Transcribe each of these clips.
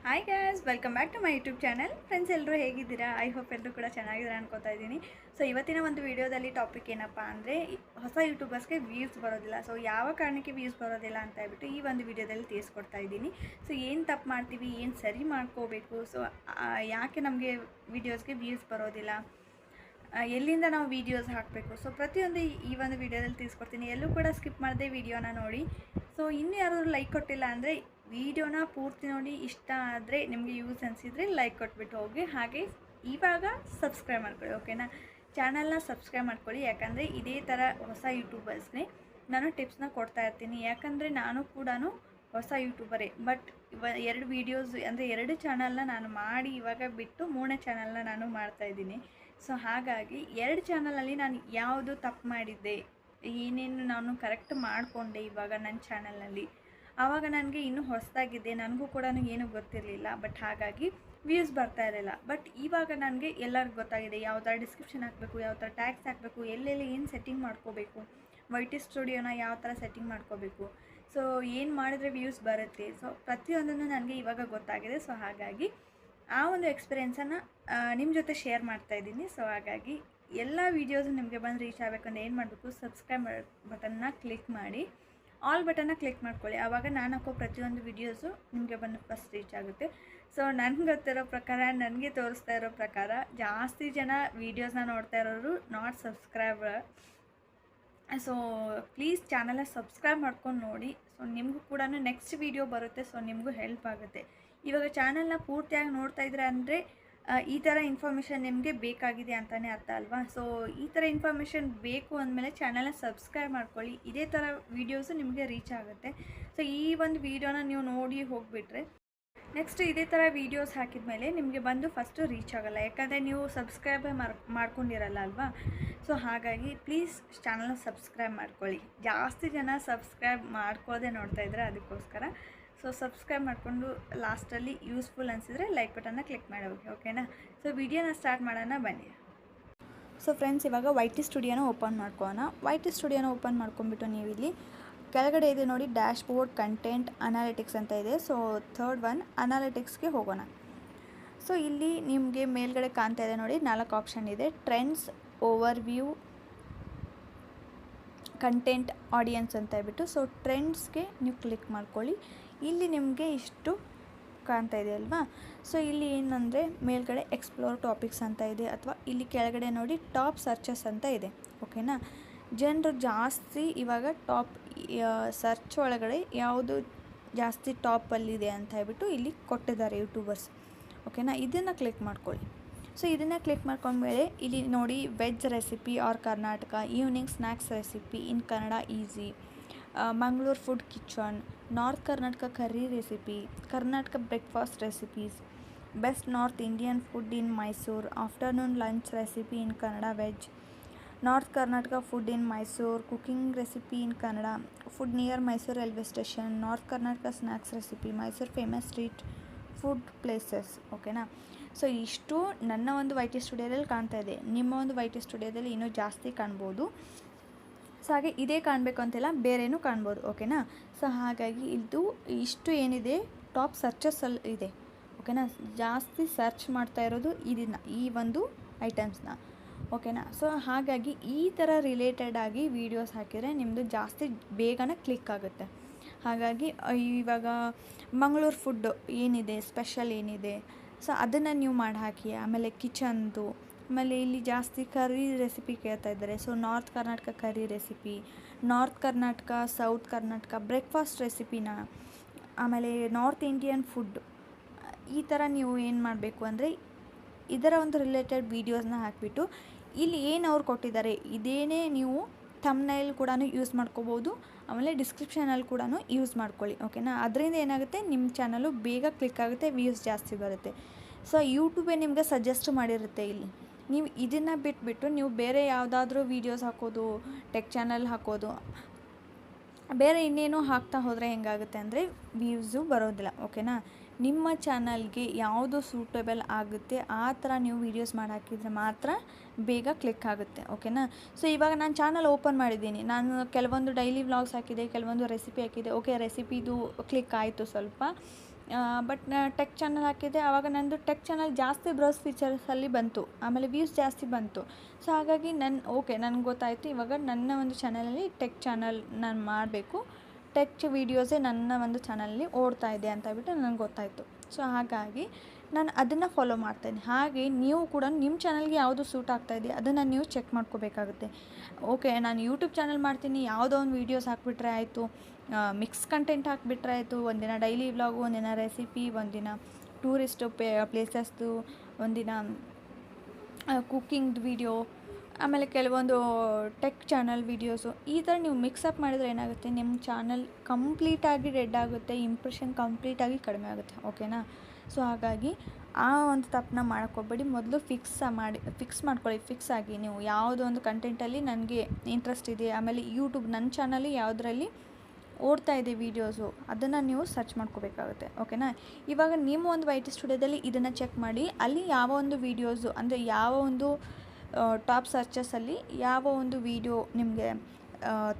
Hi guys, welcome back to my YouTube channel. Friends, ಎಲ್ಲರೂ ಹೇಗಿದ್ದೀರಾ? I hope ಎಲ್ಲರೂ ಕೂಡ ಚೆನ್ನಾಗಿದ್ದೀರಾ ಅನ್ಕೋತಾ ಇದ್ದೀನಿ. ಸೊ ಇವತ್ತಿನ ಒಂದು ವಿಡಿಯೋದಲ್ಲಿ ಟಾಪಿಕ್ ಏನಪ್ಪ ಅಂದರೆ, ಹೊಸ ಯೂಟ್ಯೂಬರ್ಸ್ಗೆ ವ್ಯೂಸ್ ಬರೋದಿಲ್ಲ. ಸೊ ಯಾವ ಕಾರಣಕ್ಕೆ ವ್ಯೂಸ್ ಬರೋದಿಲ್ಲ ಅಂತ ಹೇಳ್ಬಿಟ್ಟು ಈ ಒಂದು ವಿಡಿಯೋದಲ್ಲಿ ತಿಳಿಸ್ಕೊಡ್ತಾ ಇದ್ದೀನಿ. ಸೊ ಏನು ತಪ್ಪು ಮಾಡ್ತೀವಿ, ಏನು ಸರಿ ಮಾಡ್ಕೋಬೇಕು, ಸೊ ಯಾಕೆ ನಮಗೆ ವೀಡಿಯೋಸ್ಗೆ ವ್ಯೂಸ್ ಬರೋದಿಲ್ಲ, ಎಲ್ಲಿಂದ ನಾವು ವೀಡಿಯೋಸ್ ಹಾಕಬೇಕು, ಸೊ ಪ್ರತಿಯೊಂದು ಈ ಒಂದು ವಿಡಿಯೋದಲ್ಲಿ ತಿಳಿಸ್ಕೊಡ್ತೀನಿ. ಎಲ್ಲೂ ಕೂಡ ಸ್ಕಿಪ್ ಮಾಡದೆ ವಿಡಿಯೋನ ನೋಡಿ. ಸೊ ಇನ್ನೂ ಯಾರಾದರೂ ಲೈಕ್ ಕೊಟ್ಟಿಲ್ಲ ಅಂದರೆ ವಿಡಿಯೋನ ಪೂರ್ತಿ ನೋಡಿ, ಇಷ್ಟ ಆದರೆ ನಿಮಗೆ ಯೂಸ್ ಅನಿಸಿದರೆ ಲೈಕ್ ಕೊಟ್ಬಿಟ್ಟು ಹೋಗಿ. ಹಾಗೆ ಇವಾಗ ಸಬ್ಸ್ಕ್ರೈಬ್ ಮಾಡ್ಕೊಳ್ಳಿ, ಓಕೆನಾ? ಚಾನಲ್ನ ಸಬ್ಸ್ಕ್ರೈಬ್ ಮಾಡ್ಕೊಳ್ಳಿ, ಯಾಕಂದರೆ ಇದೇ ಥರ ಹೊಸ ಯೂಟ್ಯೂಬರ್ಸ್ಗೆ ನಾನು ಟಿಪ್ಸ್ನ ಕೊಡ್ತಾ ಇರ್ತೀನಿ. ಯಾಕಂದರೆ ನಾನು ಕೂಡ ಹೊಸ ಯೂಟ್ಯೂಬರೇ, ಬಟ್ ಎರಡು ವೀಡಿಯೋಸ್ ಅಂದರೆ ಎರಡು ಚಾನಲ್ನ ನಾನು ಮಾಡಿ ಇವಾಗ ಬಿಟ್ಟು ಮೂರನೇ ಚಾನಲ್ನ ನಾನು ಮಾಡ್ತಾಯಿದ್ದೀನಿ. ಸೊ ಹಾಗಾಗಿ ಎರಡು ಚಾನಲಲ್ಲಿ ನಾನು ಯಾವುದು ತಪ್ಪು ಮಾಡಿದ್ದೆ, ಏನೇನು ನಾನು ಕರೆಕ್ಟ್ ಮಾಡಿಕೊಂಡೆ ಇವಾಗ ನನ್ನ ಚಾನಲ್ನಲ್ಲಿ, ಆವಾಗ ನನಗೆ ಇನ್ನೂ ಹೊಸದಾಗಿದೆ, ನನಗೂ ಕೂಡ ಏನೂ ಗೊತ್ತಿರಲಿಲ್ಲ. ಬಟ್ ಹಾಗಾಗಿ ವ್ಯೂಸ್ ಬರ್ತಾ ಇರಲಿಲ್ಲ. ಬಟ್ ಇವಾಗ ನನಗೆ ಎಲ್ಲರಿಗೂ ಗೊತ್ತಾಗಿದೆ ಯಾವ ಥರ ಡಿಸ್ಕ್ರಿಪ್ಷನ್ ಹಾಕಬೇಕು, ಯಾವ ಥರ ಟ್ಯಾಗ್ಸ್ ಹಾಕಬೇಕು, ಎಲ್ಲೆಲ್ಲಿ ಏನು ಸೆಟ್ಟಿಂಗ್ ಮಾಡ್ಕೋಬೇಕು, ವೈಟಿ ಸ್ಟುಡಿಯೋನ ಯಾವ ಥರ ಸೆಟ್ಟಿಂಗ್ ಮಾಡ್ಕೋಬೇಕು, ಸೊ ಏನು ಮಾಡಿದ್ರೆ ವ್ಯೂಸ್ ಬರುತ್ತೆ, ಸೊ ಪ್ರತಿಯೊಂದನ್ನು ನನಗೆ ಇವಾಗ ಗೊತ್ತಾಗಿದೆ. ಸೊ ಹಾಗಾಗಿ ಆ ಒಂದು ಎಕ್ಸ್ಪೀರಿಯೆನ್ಸನ್ನು ನಿಮ್ಮ ಜೊತೆ ಶೇರ್ ಮಾಡ್ತಾಯಿದ್ದೀನಿ. ಸೊ ಹಾಗಾಗಿ ಎಲ್ಲ ವೀಡಿಯೋಸು ನಿಮಗೆ ಬಂದು ರೀಚ್ ಆಗಬೇಕಂದ್ರೆ ಏನು ಮಾಡಬೇಕು, ಸಬ್ಸ್ಕ್ರೈಬ್ ಬಟನ್ನ ಕ್ಲಿಕ್ ಮಾಡಿ, ಆಲ್ ಬಟನ್ನ ಕ್ಲಿಕ್ ಮಾಡ್ಕೊಳ್ಳಿ. ಆವಾಗ ನಾನು ಹಾಕೋ ಪ್ರತಿಯೊಂದು ವೀಡಿಯೋಸು ನಿಮಗೆ ಬಂದು ಫಸ್ಟ್ ರೀಚ್ ಆಗುತ್ತೆ. ಸೊ ನನಗೆ ಗೊತ್ತಿರೋ ಪ್ರಕಾರ, ನನಗೆ ತೋರಿಸ್ತಾ ಇರೋ ಪ್ರಕಾರ ಜಾಸ್ತಿ ಜನ ವೀಡಿಯೋಸ್ನ ನೋಡ್ತಾ ಇರೋರು ನಾಟ್ ಸಬ್ಸ್ಕ್ರೈಬರ್. ಸೊ ಪ್ಲೀಸ್ ಚಾನಲ್ನ ಸಬ್ಸ್ಕ್ರೈಬ್ ಮಾಡ್ಕೊಂಡು ನೋಡಿ. ಸೊ ನಿಮಗೂ ಕೂಡ ನೆಕ್ಸ್ಟ್ ವೀಡಿಯೋ ಬರುತ್ತೆ, ಸೊ ನಿಮಗೂ ಹೆಲ್ಪ್ ಆಗುತ್ತೆ. ಇವಾಗ ಚಾನಲ್ನ ಪೂರ್ತಿಯಾಗಿ ನೋಡ್ತಾ ಇದ್ರೆ ಅಂದರೆ ಈ ಥರ ಇನ್ಫಾರ್ಮೇಷನ್ ನಿಮಗೆ ಬೇಕಾಗಿದೆ ಅಂತಲೇ ಅರ್ಥ ಅಲ್ವಾ? ಸೊ ಈ ಥರ ಇನ್ಫಾರ್ಮೇಷನ್ ಬೇಕು ಅಂದಮೇಲೆ ಚಾನಲ್ನ ಸಬ್ಸ್ಕ್ರೈಬ್ ಮಾಡ್ಕೊಳ್ಳಿ, ಇದೇ ಥರ ವೀಡಿಯೋಸು ನಿಮಗೆ ರೀಚ್ ಆಗುತ್ತೆ. ಸೊ ಈ ಒಂದು ವೀಡಿಯೋನ ನೀವು ನೋಡಿ ಹೋಗಿಬಿಟ್ರೆ ನೆಕ್ಸ್ಟ್ ಇದೇ ಥರ ವೀಡಿಯೋಸ್ ಹಾಕಿದ ಮೇಲೆ ನಿಮಗೆ ಬಂದು ಫಸ್ಟು ರೀಚ್ ಆಗೋಲ್ಲ, ಯಾಕಂದರೆ ನೀವು ಸಬ್ಸ್ಕ್ರೈಬೇ ಮಾಡ್ಕೊಂಡಿರಲ್ಲ ಅಲ್ವಾ? ಸೊ ಹಾಗಾಗಿ ಪ್ಲೀಸ್ ಚಾನಲ್ನ ಸಬ್ಸ್ಕ್ರೈಬ್ ಮಾಡ್ಕೊಳ್ಳಿ. ಜಾಸ್ತಿ ಜನ ಸಬ್ಸ್ಕ್ರೈಬ್ ಮಾಡ್ಕೊಳ್ಳೋದೇ ನೋಡ್ತಾಯಿದ್ರೆ, ಅದಕ್ಕೋಸ್ಕರ ಸೊ ಸಬ್ಸ್ಕ್ರೈಬ್ ಮಾಡಿಕೊಂಡು ಲಾಸ್ಟಲ್ಲಿ ಯೂಸ್ಫುಲ್ ಅನಿಸಿದರೆ ಲೈಕ್ ಬಟನ್ನ ಕ್ಲಿಕ್ ಮಾಡಿ ಹೋಗಿ, ಓಕೆನಾ? ಸೊ ವಿಡಿಯೋನ ಸ್ಟಾರ್ಟ್ ಮಾಡೋಣ ಬನ್ನಿ. ಸೊ ಫ್ರೆಂಡ್ಸ್, ಇವಾಗ ವೈಟಿ ಸ್ಟುಡಿಯೋನ ಓಪನ್ ಮಾಡ್ಕೊಳ್ಳೋಣ. ವೈಟಿ ಸ್ಟುಡಿಯೋನ ಓಪನ್ ಮಾಡ್ಕೊಂಡ್ಬಿಟ್ಟು ನೀವು ಇಲ್ಲಿ ಕೆಳಗಡೆ ಇದೆ ನೋಡಿ, ಡ್ಯಾಶ್ ಬೋರ್ಡ್, ಕಂಟೆಂಟ್, ಅನಾಲಿಟಿಕ್ಸ್ ಅಂತ ಇದೆ. ಸೊ ಥರ್ಡ್ ಒನ್ ಅನಾಲಿಟಿಕ್ಸ್ಗೆ ಹೋಗೋಣ. ಸೊ ಇಲ್ಲಿ ನಿಮಗೆ ಮೇಲ್ಗಡೆ ಕಾಣ್ತಾ ಇದೆ ನೋಡಿ, 4 ಆಪ್ಷನ್ ಇದೆ: trends, over view, content, audience ಅಂತ ಹೇಳ್ಬಿಟ್ಟು. ಸೊ ಟ್ರೆಂಡ್ಸ್ಗೆ ನೀವು ಕ್ಲಿಕ್ ಮಾಡ್ಕೊಳ್ಳಿ. ಇಲ್ಲಿ ನಿಮಗೆ ಇಷ್ಟು ಕಾಣ್ತಾ ಇದೆ ಅಲ್ವಾ? ಸೊ ಇಲ್ಲಿ ಏನಂದರೆ ಮೇಲ್ಗಡೆ ಎಕ್ಸ್ಪ್ಲೋರ್ ಟಾಪಿಕ್ಸ್ ಅಂತ ಇದೆ, ಅಥವಾ ಇಲ್ಲಿ ಕೆಳಗಡೆ ನೋಡಿ ಟಾಪ್ ಸರ್ಚಸ್ ಅಂತ ಇದೆ, ಓಕೆನಾ? ಜನರು ಜಾಸ್ತಿ ಇವಾಗ ಟಾಪ್ ಸರ್ಚ್ ಒಳಗಡೆ ಯಾವುದು ಜಾಸ್ತಿ ಟಾಪಲ್ಲಿದೆ ಅಂತ ಹೇಳ್ಬಿಟ್ಟು ಇಲ್ಲಿ ಕೊಟ್ಟಿದ್ದಾರೆ ಯೂಟ್ಯೂಬರ್ಸ್, ಓಕೆನಾ? ಇದನ್ನು ಕ್ಲಿಕ್ ಮಾಡ್ಕೊಳ್ಳಿ. ಸೊ ಇದನ್ನು ಕ್ಲಿಕ್ ಮಾಡ್ಕೊಂಡ್ಮೇಲೆ ಇಲ್ಲಿ ನೋಡಿ, veg recipe or Karnataka, evening snacks recipe in Kannada easy, Mangaluru food kitchen, north Karnataka curry recipe, Karnataka breakfast recipes, best north Indian food in Mysuru, afternoon lunch recipe in Kannada veg, north Karnataka food in Mysuru, cooking recipe in Kannada, food near Mysuru railway station, north Karnataka snacks recipe, Mysuru famous street food places, ಓಕೆನಾ? So ಇಷ್ಟು ನನ್ನ ಒಂದು ವೈಟಿ ಸ್ಟುಡಿಯೋದಲ್ಲಿ ಕಾಣ್ತಾ ಇದೆ. ನಿಮ್ಮ ಒಂದು ವೈಟಿ ಸ್ಟುಡಿಯೋದಲ್ಲಿ ಇನ್ನೂ ಜಾಸ್ತಿ ಕಾಣ್ಬೋದು. ಸೊ ಹಾಗೆ ಇದೇ ಕಾಣಬೇಕು ಅಂತೆಲ್ಲ ಬೇರೆನೂ ಕಾಣ್ಬೋದು, ಓಕೆನಾ? ಸೊ ಹಾಗಾಗಿ ಇದು ಇಷ್ಟು ಏನಿದೆ ಟಾಪ್ ಸರ್ಚಸ್ಸಲ್ಲಿ ಇದೆ, ಓಕೆನಾ? ಜಾಸ್ತಿ ಸರ್ಚ್ ಮಾಡ್ತಾ ಇರೋದು ಇದನ್ನು, ಈ ಒಂದು ಐಟಮ್ಸ್ನ, ಓಕೆನಾ? ಸೊ ಹಾಗಾಗಿ ಈ ಥರ ರಿಲೇಟೆಡ್ ಆಗಿ ವೀಡಿಯೋಸ್ ಹಾಕಿದರೆ ನಿಮ್ಮದು ಜಾಸ್ತಿ ಬೇಗನೆ ಕ್ಲಿಕ್ ಆಗುತ್ತೆ. ಹಾಗಾಗಿ ಇವಾಗ ಮಂಗಳೂರು ಫುಡ್ಡು ಏನಿದೆ, ಸ್ಪೆಷಲ್ ಏನಿದೆ, ಸೊ ಅದನ್ನು ನೀವು ಮಾಡಿ ಹಾಕಿ. ಆಮೇಲೆ ಕಿಚನ್ದು, ಆಮೇಲೆ ಇಲ್ಲಿ ಜಾಸ್ತಿ ಕರ್ರಿ ರೆಸಿಪಿ ಕೇಳ್ತಾ ಇದ್ದಾರೆ. So north Karnataka curry recipe, north Karnataka, south Karnataka breakfast ರೆಸಿಪಿನ, ಆಮೇಲೆ ನಾರ್ತ್ ಇಂಡಿಯನ್ ಫುಡ್, ಈ ಥರ ನೀವು ಏನು ಮಾಡಬೇಕು ಅಂದರೆ ಇದರ ಒಂದು ರಿಲೇಟೆಡ್ ವೀಡಿಯೋಸ್ನ ಹಾಕಿಬಿಟ್ಟು ಇಲ್ಲಿ ಏನು ಅವ್ರು ಕೊಟ್ಟಿದ್ದಾರೆ ಇದೇನೇ ನೀವು ಥಂಬ್ನೈಲ್ ಕೂಡ ಯೂಸ್ ಮಾಡ್ಕೋಬೋದು, ಆಮೇಲೆ ಡಿಸ್ಕ್ರಿಪ್ಷನಲ್ಲಿ ಕೂಡ ಯೂಸ್ ಮಾಡ್ಕೊಳ್ಳಿ, ಓಕೆನಾ? ಅದರಿಂದ ಏನಾಗುತ್ತೆ, ನಿಮ್ಮ ಚಾನಲು ಬೇಗ ಕ್ಲಿಕ್ ಆಗುತ್ತೆ, ವ್ಯೂಸ್ ಜಾಸ್ತಿ ಬರುತ್ತೆ. ಸೊ ಯೂಟ್ಯೂಬೇ ನಿಮಗೆ ಸಜೆಸ್ಟ್ ಮಾಡಿರುತ್ತೆ. ಇಲ್ಲಿ ನೀವು ಇದನ್ನು ಬಿಟ್ಬಿಟ್ಟು ನೀವು ಬೇರೆ ಯಾವುದಾದ್ರೂ ವೀಡಿಯೋಸ್ ಹಾಕೋದು, ಟೆಕ್ ಚಾನಲ್ ಹಾಕೋದು, ಬೇರೆ ಇನ್ನೇನೋ ಹಾಕ್ತಾ ಹೋದರೆ ಹೆಂಗಾಗುತ್ತೆ ಅಂದರೆ ವ್ಯೂಸು ಬರೋದಿಲ್ಲ, ಓಕೆನಾ? ನಿಮ್ಮ ಚಾನಲ್ಗೆ ಯಾವುದು ಸೂಟೇಬಲ್ ಆಗುತ್ತೆ ಆ ಥರ ನೀವು ವೀಡಿಯೋಸ್ ಮಾಡಿ ಹಾಕಿದರೆ ಮಾತ್ರ ಬೇಗ ಕ್ಲಿಕ್ ಆಗುತ್ತೆ, ಓಕೆನಾ? ಸೊ ಇವಾಗ ನಾನು ಚಾನಲ್ ಓಪನ್ ಮಾಡಿದ್ದೀನಿ, ನಾನು ಕೆಲವೊಂದು ಡೈಲಿ ವ್ಲಾಗ್ಸ್ ಹಾಕಿದೆ, ಕೆಲವೊಂದು ರೆಸಿಪಿ ಹಾಕಿದೆ, ಓಕೆ ರೆಸಿಪಿದು ಕ್ಲಿಕ್ ಆಯಿತು ಸ್ವಲ್ಪ, ಬಟ್ ಟೆಕ್ ಚಾನಲ್ ಹಾಕಿದ್ದೆ, ಆವಾಗ ನಂದು ಟೆಕ್ ಚಾನಲ್ ಜಾಸ್ತಿ ಬ್ರೌಸ್ ಫೀಚರ್ಸಲ್ಲಿ ಬಂತು, ಆಮೇಲೆ ವ್ಯೂಸ್ ಜಾಸ್ತಿ ಬಂತು. ಸೊ ಹಾಗಾಗಿ ನನಗೆ ಗೊತ್ತಾಯಿತು ಇವಾಗ ನನ್ನ ಒಂದು ಚಾನಲಲ್ಲಿ ಟೆಕ್ ಚಾನಲ್ ನಾನು ಮಾಡಬೇಕು, ಟೆಕ್ ವೀಡಿಯೋಸೇ ನನ್ನ ಒಂದು ಚಾನಲಲ್ಲಿ ಓಡ್ತಾ ಇದೆ ಅಂತ ಹೇಳ್ಬಿಟ್ಟು ನನಗೆ ಗೊತ್ತಾಯಿತು. ಸೊ ಹಾಗಾಗಿ ನಾನು ಅದನ್ನು ಫಾಲೋ ಮಾಡ್ತಾಯಿದ್ದೀನಿ. ಹಾಗೆ ನೀವು ಕೂಡ ನಿಮ್ಮ ಚಾನಲ್ಗೆ ಯಾವುದು ಸೂಟ್ ಆಗ್ತಾಯಿದೆ ಅದನ್ನು ನೀವು ಚೆಕ್ ಮಾಡ್ಕೋಬೇಕಾಗುತ್ತೆ. ಓಕೆ, ನಾನು ಯೂಟ್ಯೂಬ್ ಚಾನಲ್ ಮಾಡ್ತೀನಿ, ಯಾವುದೋ ಒಂದು ವೀಡಿಯೋಸ್ ಹಾಕ್ಬಿಟ್ರೆ ಆಯಿತು, ಮಿಕ್ಸ್ ಕಂಟೆಂಟ್ ಹಾಕಿಬಿಟ್ರೆ ಆಯಿತು, ಒಂದಿನ ಡೈಲಿ ವ್ಲಾಗು, ಒಂದಿನ ರೆಸಿಪಿ, ಒಂದಿನ ಟೂರಿಸ್ಟ್ ಪ್ಲೇಸಸ್ದು, ಒಂದಿನ ಕುಕ್ಕಿಂಗ್ದು ವೀಡಿಯೋ, ಆಮೇಲೆ ಕೆಲವೊಂದು ಟೆಕ್ ಚಾನಲ್ ವೀಡಿಯೋಸು, ಈ ಥರ ನೀವು ಮಿಕ್ಸಪ್ ಮಾಡಿದರೆ ಏನಾಗುತ್ತೆ, ನಿಮ್ಮ ಚಾನಲ್ ಕಂಪ್ಲೀಟಾಗಿ ಡೆಡ್ ಆಗುತ್ತೆ, ಇಂಪ್ರೆಷನ್ ಕಂಪ್ಲೀಟಾಗಿ ಕಡಿಮೆ ಆಗುತ್ತೆ. ಓಕೆನಾ? ಸೊ ಹಾಗಾಗಿ ಆ ಒಂದು ತಪ್ಪನ್ನ ಮಾಡೋಕ್ಕೋಗ್ಬೇಡಿ. ಮೊದಲು ಫಿಕ್ಸ್ ಮಾಡ್ಕೊಳ್ಳಿ. ಫಿಕ್ಸ್ ಆಗಿ ನೀವು ಯಾವುದೋ ಒಂದು ಕಂಟೆಂಟಲ್ಲಿ ನನಗೆ ಇಂಟ್ರೆಸ್ಟ್ ಇದೆ, ಆಮೇಲೆ ಯೂಟ್ಯೂಬ್ ನನ್ನ ಚಾನಲ್ ಯಾವುದರಲ್ಲಿ ಓಡ್ತಾ ಇದೆ ವೀಡಿಯೋಸು, ಅದನ್ನು ನೀವು ಸರ್ಚ್ ಮಾಡ್ಕೋಬೇಕಾಗುತ್ತೆ. ಓಕೆನಾ? ಇವಾಗ ನಿಮ್ಮ ಒಂದು YT ಸ್ಟುಡಿಯೋದಲ್ಲಿ ಇದನ್ನು ಚೆಕ್ ಮಾಡಿ, ಅಲ್ಲಿ ಯಾವ ಒಂದು ವೀಡಿಯೋಸು ಅಂದರೆ ಯಾವ ಒಂದು ಟಾಪ್ ಸರ್ಚಸಲ್ಲಿ ಯಾವ ಒಂದು ವೀಡಿಯೋ ನಿಮಗೆ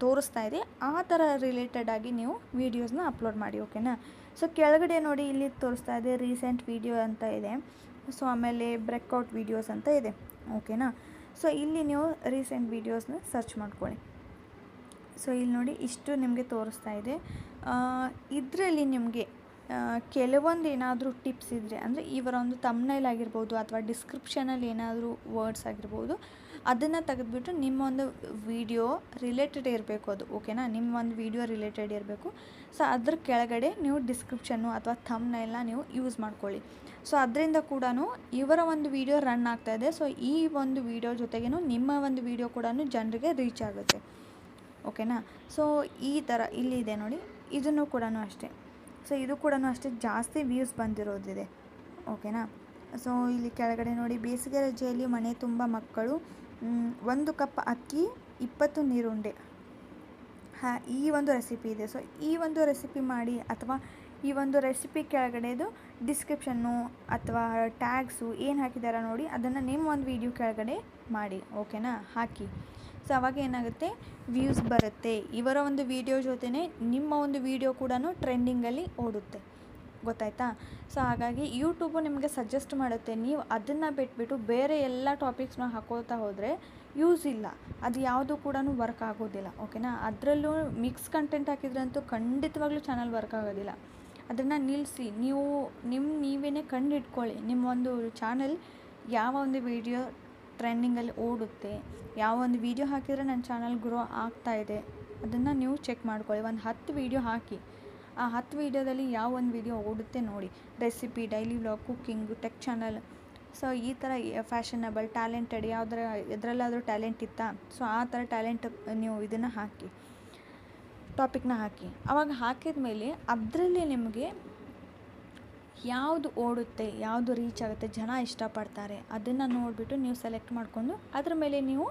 ತೋರಿಸ್ತಾ ಇದೆ ಆ ಥರ ರಿಲೇಟೆಡ್ ಆಗಿ ನೀವು ವೀಡಿಯೋಸ್ನ ಅಪ್ಲೋಡ್ ಮಾಡಿ. ಓಕೆನಾ? ಸೊ ಕೆಳಗಡೆ ನೋಡಿ, ಇಲ್ಲಿ ತೋರಿಸ್ತಾ ಇದೆ ರೀಸೆಂಟ್ ವೀಡಿಯೋ ಅಂತ ಇದೆ. ಸೊ ಆಮೇಲೆ ಬ್ರೇಕ್ಔಟ್ ವೀಡಿಯೋಸ್ ಅಂತ ಇದೆ. ಓಕೆನಾ? ಸೊ ಇಲ್ಲಿ ನೀವು ರೀಸೆಂಟ್ ವೀಡಿಯೋಸ್ನ ಸರ್ಚ್ ಮಾಡ್ಕೊಳ್ಳಿ. ಸೊ ಇಲ್ಲಿ ನೋಡಿ, ಇಷ್ಟು ನಿಮಗೆ ತೋರಿಸ್ತಾ ಇದೆ. ಇದರಲ್ಲಿ ನಿಮಗೆ ಕೆಲವೊಂದು ಏನಾದರೂ ಟಿಪ್ಸ್ ಇದ್ದರೆ, ಅಂದರೆ ಇವರ ಒಂದು ತಮ್ನೈಲ್ ಆಗಿರ್ಬೋದು ಅಥವಾ ಡಿಸ್ಕ್ರಿಪ್ಷನಲ್ಲಿ ಏನಾದರೂ ವರ್ಡ್ಸ್ ಆಗಿರ್ಬೋದು, ಅದನ್ನು ತೆಗೆದುಬಿಟ್ಟು ನಿಮ್ಮ ಒಂದು ವೀಡಿಯೋ ರಿಲೇಟೆಡ್ ಇರಬೇಕು ಅದು. ಓಕೆನಾ? ನಿಮ್ಮ ಒಂದು ವೀಡಿಯೋ ರಿಲೇಟೆಡ್ ಇರಬೇಕು. ಸೊ ಅದ್ರ ಕೆಳಗಡೆ ನೀವು ಡಿಸ್ಕ್ರಿಪ್ಷನ್ನು ಅಥವಾ ಥಂಬ್ನೈಲ್ನ ನೀವು ಯೂಸ್ ಮಾಡ್ಕೊಳ್ಳಿ. ಸೊ ಅದರಿಂದ ಕೂಡ ಇವರ ಒಂದು ವೀಡಿಯೋ ರನ್ ಆಗ್ತಾಯಿದೆ. ಸೊ ಈ ಒಂದು ವೀಡಿಯೋ ಜೊತೆಗೇನು ನಿಮ್ಮ ಒಂದು ವೀಡಿಯೋ ಕೂಡ ಜನರಿಗೆ ರೀಚ್ ಆಗುತ್ತೆ. ಓಕೆನಾ? ಸೊ ಈ ಥರ ಇಲ್ಲಿದೆ ನೋಡಿ, ಇದನ್ನು ಕೂಡ ಅಷ್ಟೇ. ಸೊ ಇದು ಕೂಡ ಅಷ್ಟೇ ಜಾಸ್ತಿ ವ್ಯೂಸ್ ಬಂದಿರೋದಿದೆ. ಓಕೆನಾ? ಸೊ ಇಲ್ಲಿ ಕೆಳಗಡೆ ನೋಡಿ, ಬೇಸಿಗೆ ರಜೆಯಲ್ಲಿ ಮನೆ ತುಂಬ ಮಕ್ಕಳು, 1 ಕಪ್ ಅಕ್ಕಿ, 20 ನೀರುಂಡೆ, ಈ ಒಂದು ರೆಸಿಪಿ ಇದೆ. ಸೊ ಈ ಒಂದು ರೆಸಿಪಿ ಮಾಡಿ, ಅಥವಾ ಈ ಒಂದು ರೆಸಿಪಿ ಕೆಳಗಡೆದು ಡಿಸ್ಕ್ರಿಪ್ಷನ್ನು ಅಥವಾ ಟ್ಯಾಗ್ಸು ಏನು ಹಾಕಿದಾರ ನೋಡಿ, ಅದನ್ನು ನಿಮ್ಮ ಒಂದು ವೀಡಿಯೋ ಕೆಳಗಡೆ ಮಾಡಿ. ಓಕೆನಾ? ಹಾಕಿ. ಸೊ ಅವಾಗ ಏನಾಗುತ್ತೆ, ವ್ಯೂಸ್ ಬರುತ್ತೆ. ಇವರ ಒಂದು ವೀಡಿಯೋ ಜೊತೆನೇ ನಿಮ್ಮ ಒಂದು ವೀಡಿಯೋ ಕೂಡ ಟ್ರೆಂಡಿಂಗಲ್ಲಿ ಓಡುತ್ತೆ. ಗೊತ್ತಾಯ್ತಾ? ಸೊ ಹಾಗಾಗಿ ಯೂಟ್ಯೂಬು ನಿಮಗೆ ಸಜೆಸ್ಟ್ ಮಾಡುತ್ತೆ. ನೀವು ಅದನ್ನು ಬಿಟ್ಬಿಟ್ಟು ಬೇರೆ ಎಲ್ಲ ಟಾಪಿಕ್ಸ್ನ ಹಾಕೋತಾ ಹೋದರೆ ಯೂಸ್ ಇಲ್ಲ, ಅದು ಯಾವುದು ಕೂಡ ವರ್ಕ್ ಆಗೋದಿಲ್ಲ. ಓಕೆನಾ? ಅದರಲ್ಲೂ ಮಿಕ್ಸ್ ಕಂಟೆಂಟ್ ಹಾಕಿದ್ರಂತೂ ಖಂಡಿತವಾಗ್ಲೂ ಚಾನಲ್ ವರ್ಕ್ ಆಗೋದಿಲ್ಲ. ಅದನ್ನು ನಿಲ್ಲಿಸಿ, ನೀವೇ ಕಂಡಿಡ್ಕೊಳ್ಳಿ ನಿಮ್ಮ ಒಂದು ಚಾನಲ್ ಯಾವ ಒಂದು ವೀಡಿಯೋ ಟ್ರೆಂಡಿಂಗಲ್ಲಿ ಓಡುತ್ತೆ, ಯಾವ ಒಂದು ವೀಡಿಯೋ ಹಾಕಿದರೆ ನನ್ನ ಚಾನಲ್ ಗ್ರೋ ಆಗ್ತಾಯಿದೆ, ಅದನ್ನು ನೀವು ಚೆಕ್ ಮಾಡ್ಕೊಳ್ಳಿ. ಒಂದು 10 ವೀಡಿಯೋ ಹಾಕಿ, ಆ 10 ವೀಡಿಯೋದಲ್ಲಿ ಯಾವ ಒಂದು ವೀಡಿಯೋ ಓಡುತ್ತೆ ನೋಡಿ. Recipe, daily vlog, cooking, tech channel, so ಈ ಥರ ಫ್ಯಾಷನಬಲ್, ಟ್ಯಾಲೆಂಟೆಡ್, ಎದರಲ್ಲಾದರೂ ಟ್ಯಾಲೆಂಟ್ ಇತ್ತಾ, ಸೊ ಆ ಥರ ಟ್ಯಾಲೆಂಟ್ ನೀವು ಇದನ್ನು ಹಾಕಿ, ಟಾಪಿಕ್ನ ಹಾಕಿ. ಆವಾಗ ಹಾಕಿದ ಮೇಲೆ ಅದರಲ್ಲಿ ನಿಮಗೆ ಯಾವುದು ಓಡುತ್ತೆ, ಯಾವುದು ರೀಚ್ ಆಗುತ್ತೆ, ಜನ ಇಷ್ಟಪಡ್ತಾರೆ, ಅದನ್ನು ನೋಡಿಬಿಟ್ಟು ನೀವು ಸೆಲೆಕ್ಟ್ ಮಾಡಿಕೊಂಡು ಅದ್ರ ಮೇಲೆ ನೀವು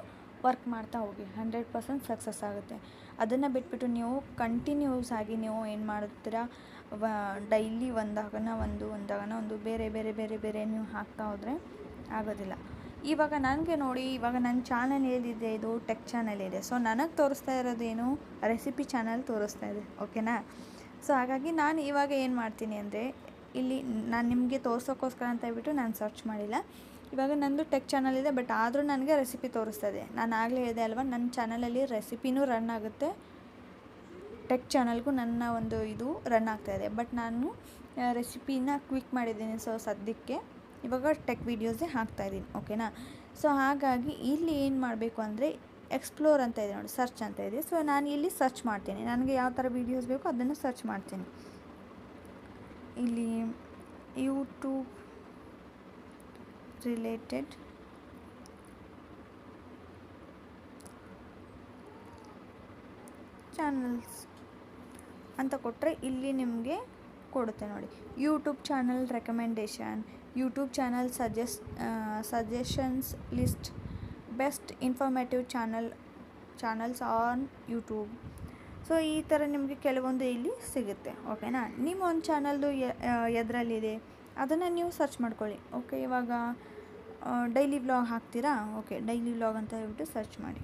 ವರ್ಕ್ ಮಾಡ್ತಾ ಹೋಗಿ. 100% ಸಕ್ಸಸ್ ಆಗುತ್ತೆ. ಅದನ್ನು ಬಿಟ್ಬಿಟ್ಟು ನೀವು ಕಂಟಿನ್ಯೂಸ್ ಆಗಿ ನೀವು ಏನು ಮಾಡ್ತೀರಾ, ಡೈಲಿ ಒಂದಾಗನ ಒಂದು ಬೇರೆ ಬೇರೆ ಬೇರೆ ಬೇರೆ ನೀವು ಹಾಕ್ತಾ ಹೋದರೆ ಆಗೋದಿಲ್ಲ. ಇವಾಗ ನನಗೆ ನೋಡಿ, ಇವಾಗ ನನ್ನ ಚಾನಲ್ ಏನಿದೆ, ಇದು ಟೆಕ್ ಚಾನಲ್ ಇದೆ. ಸೊ ನನಗೆ ತೋರಿಸ್ತಾ ಇರೋದೇನು, ರೆಸಿಪಿ ಚಾನಲ್ ತೋರಿಸ್ತಾ ಇದೆ. ಓಕೆನಾ? ಸೊ ಹಾಗಾಗಿ ನಾನು ಇವಾಗ ಏನು ಮಾಡ್ತೀನಿ ಅಂದರೆ, ಇಲ್ಲಿ ನಾನು ನಿಮಗೆ ತೋರ್ಸೋಕ್ಕೋಸ್ಕರ ಅಂತ ಹೇಳ್ಬಿಟ್ಟು ನಾನು ಸರ್ಚ್ ಮಾಡಿಲ್ಲ. ಇವಾಗ ನಂದು ಟೆಕ್ ಚಾನಲ್ ಇದೆ, ಬಟ್ ಆದರೂ ನನಗೆ ರೆಸಿಪಿ ತೋರಿಸ್ತಾ ಇದೆ. ನಾನು ಆಗಲೇ ಹೇಳಿದೆ ಅಲ್ವಾ, ನನ್ನ ಚಾನಲಲ್ಲಿ ರೆಸಿಪಿನೂ ರನ್ ಆಗುತ್ತೆ, ಟೆಕ್ ಚಾನಲ್ಗೂ ನನ್ನ ಒಂದು ಇದು ರನ್ ಆಗ್ತಾಯಿದೆ. ಬಟ್ ನಾನು ರೆಸಿಪಿನ ಕ್ವಿಕ್ ಮಾಡಿದ್ದೀನಿ. ಸೊ ಸದ್ಯಕ್ಕೆ ಇವಾಗ ಟೆಕ್ ವೀಡಿಯೋಸೇ ಹಾಕ್ತಾಯಿದ್ದೀನಿ. ಓಕೆನಾ? ಸೊ ಹಾಗಾಗಿ ಇಲ್ಲಿ ಏನು ಮಾಡಬೇಕು ಅಂದರೆ, ಎಕ್ಸ್ಪ್ಲೋರ್ ಅಂತ ಇದೆ ನೋಡಿ, ಸರ್ಚ್ ಅಂತ ಇದೆ. ಸೊ ನಾನು ಇಲ್ಲಿ ಸರ್ಚ್ ಮಾಡ್ತೀನಿ, ನನಗೆ ಯಾವ ಥರ ವೀಡಿಯೋಸ್ ಬೇಕೋ ಅದನ್ನು ಸರ್ಚ್ ಮಾಡ್ತೀನಿ. ಇಲ್ಲಿ ಯೂಟ್ಯೂಬ್ ರಿಲೇಟೆಡ್ ಚಾನಲ್ಸ್ ಅಂತ ಕೊಟ್ಟರೆ ಇಲ್ಲಿ ನಿಮಗೆ ಕೊಡುತ್ತೆ ನೋಡಿ. YouTube channel recommendation, YouTube channel suggestions list, best informative channels on YouTube. So ಈ ಥರ ನಿಮಗೆ ಕೆಲವೊಂದು ಇಲ್ಲಿ ಸಿಗುತ್ತೆ. ಓಕೆನಾ? ನಿಮ್ಮ ಒಂದು ಚಾನಲ್ದು ಎದರಲ್ಲಿದೆ ಅದನ್ನು ನೀವು ಸರ್ಚ್ ಮಾಡ್ಕೊಳ್ಳಿ. ಓಕೆ, ಇವಾಗ ಡೈಲಿ ವ್ಲಾಗ್ ಹಾಕ್ತೀರಾ, ಓಕೆ, ಡೈಲಿ ವ್ಲಾಗ್ ಅಂತ ಹೇಳ್ಬಿಟ್ಟು ಸರ್ಚ್ ಮಾಡಿ.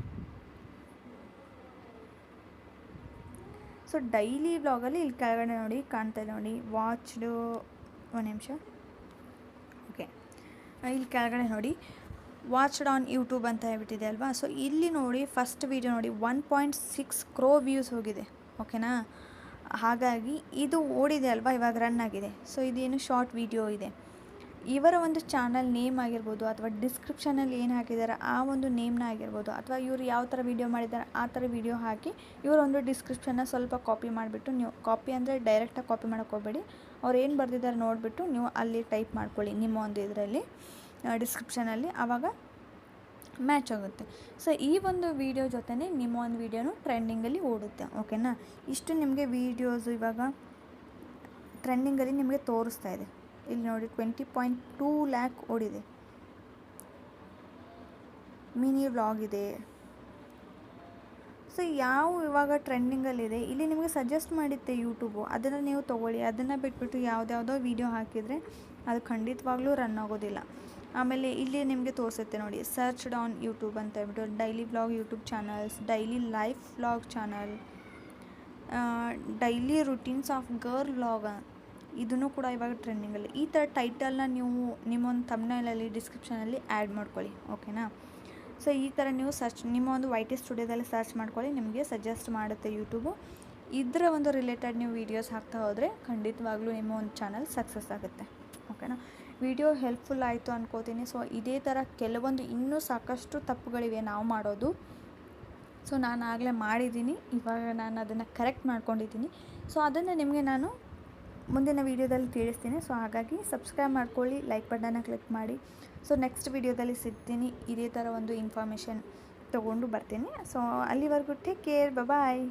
ಸೊ ಡೈಲಿ ವ್ಲಾಗಲ್ಲಿ ಇಲ್ಲಿ ಕೆಳಗಡೆ ನೋಡಿ ಕಾಣ್ತಾ ಇದೆ ನೋಡಿ, ವಾಚ್ಡು ಒಂದು ನಿಮಿಷ, ಓಕೆ, ಇಲ್ಲಿ ಕೆಳಗಡೆ ನೋಡಿ ವಾಚ್ಡ್ ಆನ್ ಯೂಟ್ಯೂಬ್ ಅಂತ ಹೇಳ್ಬಿಟ್ಟಿದೆ ಅಲ್ವಾ. ಸೊ ಇಲ್ಲಿ ನೋಡಿ ಫಸ್ಟ್ ವೀಡಿಯೋ ನೋಡಿ 1.6 crore ವ್ಯೂಸ್ ಹೋಗಿದೆ, ಓಕೆನಾ. ಹಾಗಾಗಿ ಇದು ಓಡಿದೆ ಅಲ್ವಾ, ಇವಾಗ ರನ್ ಆಗಿದೆ. ಸೊ ಇದೇನು ಶಾರ್ಟ್ ವಿಡಿಯೋ ಇದೆ. ಇವರ ಒಂದು ಚಾನಲ್ ನೇಮ್ ಆಗಿರ್ಬೋದು ಅಥವಾ ಡಿಸ್ಕ್ರಿಪ್ಷನಲ್ಲಿ ಏನು ಹಾಕಿದ್ದಾರೆ ಆ ಒಂದು ನೇಮ್ನ ಆಗಿರ್ಬೋದು, ಅಥವಾ ಇವರು ಯಾವ ಥರ ವೀಡಿಯೋ ಮಾಡಿದ್ದಾರೆ ಆ ಥರ ವೀಡಿಯೋ ಹಾಕಿ ಇವರೊಂದು ಡಿಸ್ಕ್ರಿಪ್ಷನ್ನ ಸ್ವಲ್ಪ ಕಾಪಿ ಮಾಡಿಬಿಟ್ಟು, ನೀವು ಕಾಪಿ ಅಂದರೆ ಡೈರೆಕ್ಟಾಗಿ ಕಾಪಿ ಮಾಡೋಕ್ಕೆ ಹೋಗಬೇಡಿ, ಅವ್ರು ಏನು ಬರೆದಿದ್ದಾರೆ ನೋಡಿಬಿಟ್ಟು ನೀವು ಅಲ್ಲಿ ಟೈಪ್ ಮಾಡ್ಕೊಳ್ಳಿ ನಿಮ್ಮ ಒಂದು ಇದರಲ್ಲಿ ಡಿಸ್ಕ್ರಿಪ್ಷನಲ್ಲಿ, ಆವಾಗ ಮ್ಯಾಚ್ ಆಗುತ್ತೆ. ಸೊ ಈ ಒಂದು ವೀಡಿಯೋ ಜೊತೆನೇ ನಿಮ್ಮ ಒಂದು ವೀಡಿಯೋನು ಟ್ರೆಂಡಿಂಗಲ್ಲಿ ಓಡುತ್ತೆ, ಓಕೆನಾ. ಇಷ್ಟು ನಿಮಗೆ ವೀಡಿಯೋಸು ಇವಾಗ ಟ್ರೆಂಡಿಂಗಲ್ಲಿ ನಿಮಗೆ ತೋರಿಸ್ತಾ ಇದೆ. ಇಲ್ಲಿ ನೋಡಿ 20.2 lakh ಓಡಿದೆ. ಮಿನಿ ವ್ಲಾಗ್ ಇದೆ. ಸೊ ಯಾವ ಇವಾಗ ಟ್ರೆಂಡಿಂಗಲ್ಲಿದೆ ಇಲ್ಲಿ ನಿಮಗೆ ಸಜೆಸ್ಟ್ ಮಾಡಿತ್ತೆ ಯೂಟ್ಯೂಬು, ಅದನ್ನು ನೀವು ತೊಗೊಳ್ಳಿ. ಅದನ್ನು ಬಿಟ್ಬಿಟ್ಟು ಯಾವುದ್ಯಾವುದೋ ವೀಡಿಯೋ ಹಾಕಿದರೆ ಅದು ಖಂಡಿತವಾಗ್ಲೂ ರನ್ ಆಗೋದಿಲ್ಲ. ಆಮೇಲೆ ಇಲ್ಲಿ ನಿಮಗೆ ತೋರಿಸುತ್ತೆ ನೋಡಿ, ಸರ್ಚ್ಡ್ ಆನ್ ಯೂಟ್ಯೂಬ್ ಅಂತ ಹೇಳ್ಬಿಟ್ಟು daily vlog YouTube channels, daily life vlog channel, daily routines of girl vlog, ಇದನ್ನು ಕೂಡ ಇವಾಗ ಟ್ರೆಂಡಿಂಗಲ್ಲಿ. ಈ ಥರ ಟೈಟಲ್ನ ನೀವು ನಿಮ್ಮೊಂದು ಥಂಬ್ನೈಲಲ್ಲಿ ಡಿಸ್ಕ್ರಿಪ್ಷನಲ್ಲಿ ಆ್ಯಡ್ ಮಾಡ್ಕೊಳ್ಳಿ, ಓಕೆನಾ. ಸೊ ಈ ಥರ ನೀವು ಸರ್ಚ್ ನಿಮ್ಮ ಒಂದು YT ಸ್ಟುಡಿಯೋದಲ್ಲಿ ಸರ್ಚ್ ಮಾಡ್ಕೊಳ್ಳಿ, ನಿಮಗೆ ಸಜೆಸ್ಟ್ ಮಾಡುತ್ತೆ ಯೂಟ್ಯೂಬು. ಇದರ ಒಂದು ರಿಲೇಟೆಡ್ ನೀವು ವೀಡಿಯೋಸ್ ಹಾಕ್ತಾ ಹೋದರೆ ಖಂಡಿತವಾಗ್ಲೂ ನಿಮ್ಮ ಒಂದು ಚಾನಲ್ ಸಕ್ಸಸ್ ಆಗುತ್ತೆ, ಓಕೆನಾ. ವಿಡಿಯೋ ಹೆಲ್ಪ್ಫುಲ್ ಆಯಿತು ಅನ್ಕೋತೀನಿ. ಸೊ ಇದೇ ಥರ ಕೆಲವೊಂದು ಇನ್ನೂ ಸಾಕಷ್ಟು ತಪ್ಪುಗಳಿವೆ ನಾವು ಮಾಡೋದು. ಸೊ ನಾನು ಆಗಲೇ ಮಾಡಿದ್ದೀನಿ, ಇವಾಗ ನಾನು ಅದನ್ನು ಕರೆಕ್ಟ್ ಮಾಡ್ಕೊಂಡಿದ್ದೀನಿ. ಸೊ ಅದನ್ನು ನಿಮಗೆ ನಾನು ಮುಂದಿನ ವೀಡಿಯೋದಲ್ಲಿ ತಿಳಿಸ್ತೀನಿ. ಸೊ ಹಾಗಾಗಿ ಸಬ್ಸ್ಕ್ರೈಬ್ ಮಾಡ್ಕೊಳ್ಳಿ, ಲೈಕ್ ಬಟನ್ನ ಕ್ಲಿಕ್ ಮಾಡಿ. ಸೊ ನೆಕ್ಸ್ಟ್ ವೀಡಿಯೋದಲ್ಲಿ ಸಿಗ್ತೀನಿ, ಇದೇ ಥರ ಒಂದು ಇನ್ಫಾರ್ಮೇಷನ್ ತೊಗೊಂಡು ಬರ್ತೀನಿ. ಸೊ ಅಲ್ಲಿವರೆಗೂ ಟೇಕ್ ಕೇರ್, ಬಾಯ್.